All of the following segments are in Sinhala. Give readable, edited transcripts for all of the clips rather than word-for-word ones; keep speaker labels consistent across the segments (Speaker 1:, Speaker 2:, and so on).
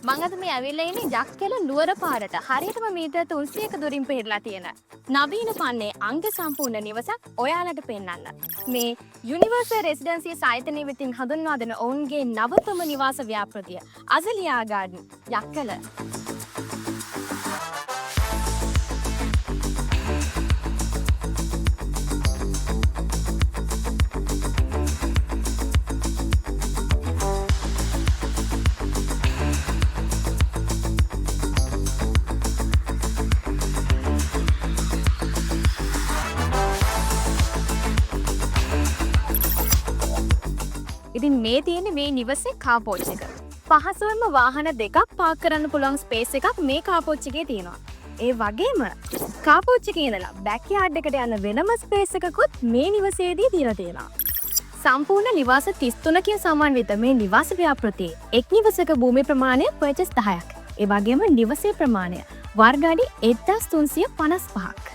Speaker 1: මං අද මේ ඇවිල්ලා ඉන්නේ යක්කල නුවර පාරට. හරියටම මීටර් 300ක දුරින් පිහිටලා තියෙන නවීන පන්නේ අංග සම්පූර්ණ නිවසක් ඔයාලට පෙන්වන්න. මේ යුනිවර්සල් රෙසිඩෙන්සිස් ආයතනය වෙතින් හඳුන්වා දෙන ඔවුන්ගේ නවතම නිවාස ව්‍යාපෘතිය අසලියා ගාඩන් යක්කල. ඉතින් මේ තියෙන්නේ මේ නිවසේ කාපෝච් එක. පහසුවෙන්ම වාහන දෙකක් පාක් කරන්න පුළුවන් ස්පේස් එකක් මේ කාපෝච් එකේ තියෙනවා. ඒ වගේම කාපෝච් එකේ ඉඳලා බෑක්යාඩ් එකට යන වෙනම ස්පේස් එකකුත් මේ නිවසේදී දීලා තියෙනවා. සම්පූර්ණ නිවාස 33කින් සමන්විත මේ නිවාස ව්‍යාපෘතියේ එක් නිවසක භූමි ප්‍රමාණය පර්චස් 10ක්. ඒ වගේම නිවසේ ප්‍රමාණය වර්ග අඩි 1355ක්.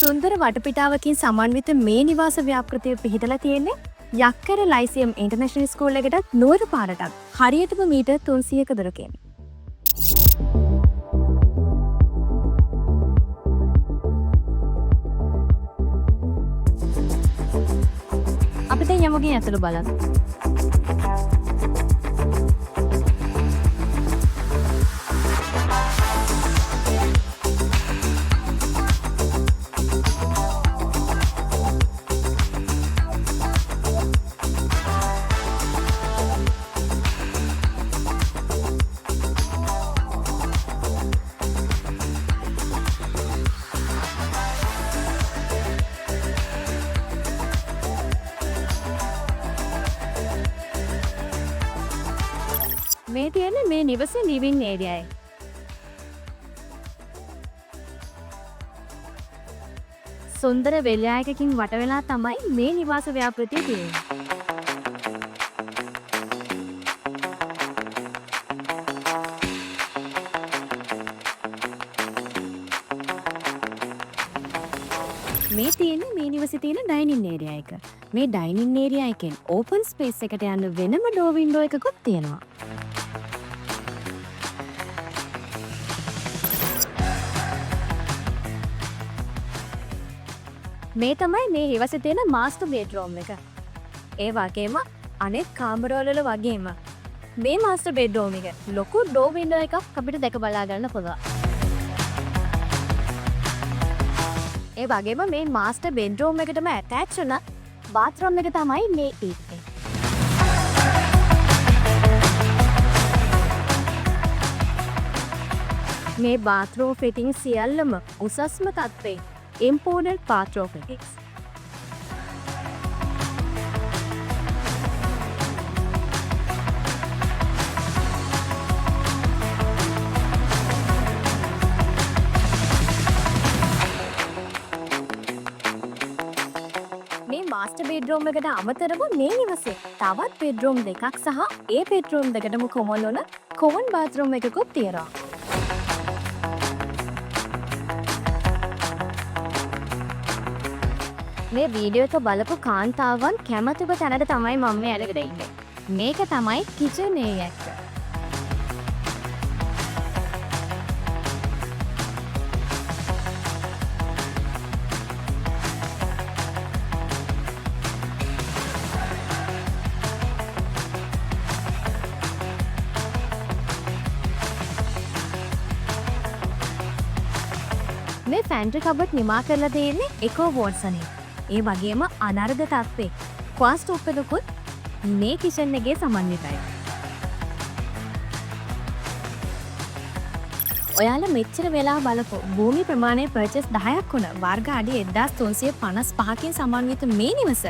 Speaker 1: සුන්දර වටපිටාවකින් සමන්විත මේ නිවාස ව්‍යාපෘතිය පිහිටලා තියෙන්නේ යක්කර ලයිසියම් ඉන්ටර්නේෂනල් ස්කූල් එකටත් නුවර පාරටත් හරියටම මීටර් 300ක දුරකින්. අපි දැන් යමුගේ ඇතුළ බලන්න. මේ තියෙන්නේ මේ නිවසේ ලිවිං ඒරියා එක. සුන්දර වෙල්යායකකින් වට වෙලා තමයි මේ නිවාස ව්‍යාපෘතිය තියෙන්නේ. මේ තියෙන්නේ මේ නිවසේ තියෙන ඩයිනින් ඒරියා එක. මේ ඩයිනින් ඒරියා එකෙන් ඕපන් ස්පේස් එකට යන වෙනම ඩෝ වින්ඩෝ එකකුත් තියෙනවා. මේ තමයි මේ නිවසේ තියෙන මාස්ටර් බෙඩ්රූම් එක. ඒ වගේම අනෙක් කාමරවල වගේම මේ මාස්ටර් බෙඩ්රූම් එක ලොකු ඩෝ වින්ඩෝ එකක් අපිට දැක බලා ගන්න පුළුවන්. ඒ වගේම මේ මාස්ටර් බෙඩ්රූම් එකටම ඇටච් වෙන බාත්රූම් එක තමයි මේ ඉන්නේ. මේ බාත්රූම් ෆිටිං සියල්ලම උසස්ම තත්ත්වයේ imported bathroom fittings. මේ මාස්ටර් බෙඩ්රූම් එකට අමතරව මේ නිවසේ තවත් බෙඩ්රූම් දෙකක් සහ ඒ බෙඩ්රූම් දෙකටම කොමන් වන කොමන් බාත්රූම් එකකුත් තියෙනවා. මේ වීඩියෝ එක බලපු කාන්තාවන් කැමතිව තැනට තමයි මම මේ අරගෙන ඉන්නේ. මේක තමයි කිචන් ඒරියා එක. මේ ෆැන්ට්‍රි කබඩ් නිමා කරලා තියෙන්නේ එකෝ වෝට්සනේ. ඒ වගේම අනර්ග තත්ත්වේ ක්වාස්ට් උප්පෙදකුත් මේ කිචන් එකේ සමන්විතයි. ඔයාලා මෙච්චර වෙලා බලපු භූමි ප්‍රමාණය පර්චස් 10ක් වුණ වර්ග අඩි 1355කින් සමන්විත මේ නිවස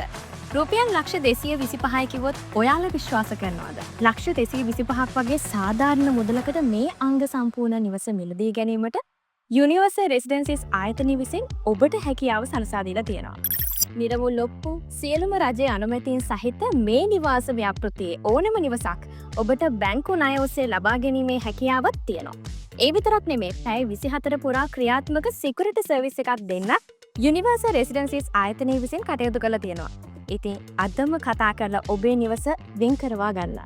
Speaker 1: රුපියල් ලක්ෂ 225යි කිව්වොත් ඔයාලා විශ්වාස කරනවද? ලක්ෂ 225ක් වගේ සාධාරණ මුදලකට මේ අංග සම්පූර්ණ නිවස මිලදී ගැනීමට යුනිවර්සල් රෙසිඩෙන්සිස් ආයතනය විසින් ඔබට හැකියාව සලසා දීලා තියෙනවා. නිරවුල් ඔප්පු සියලුම රජයේ අනුමැතියෙන් සහිත මේ නිවාස ව්‍යාපෘතියේ ඕනම නිවසක් ඔබට බැංකු ණය ඔස්සේ ලබා ගැනීමේ හැකියාවක් තියෙනවා. ඒ විතරක් නෙමේ පැය 24 පුරා ක්‍රියාත්මක සිකියුරිටි සර්විස් එකක් දෙන්නත් යුනිවර්සල් රෙසිඩෙන්සිස් ආයතනය විසින් කටයුතු කරලා තියෙනවා. ඉතින් අදම කතා කරලා ඔබේ නිවස වෙන් කරවා ගන්න.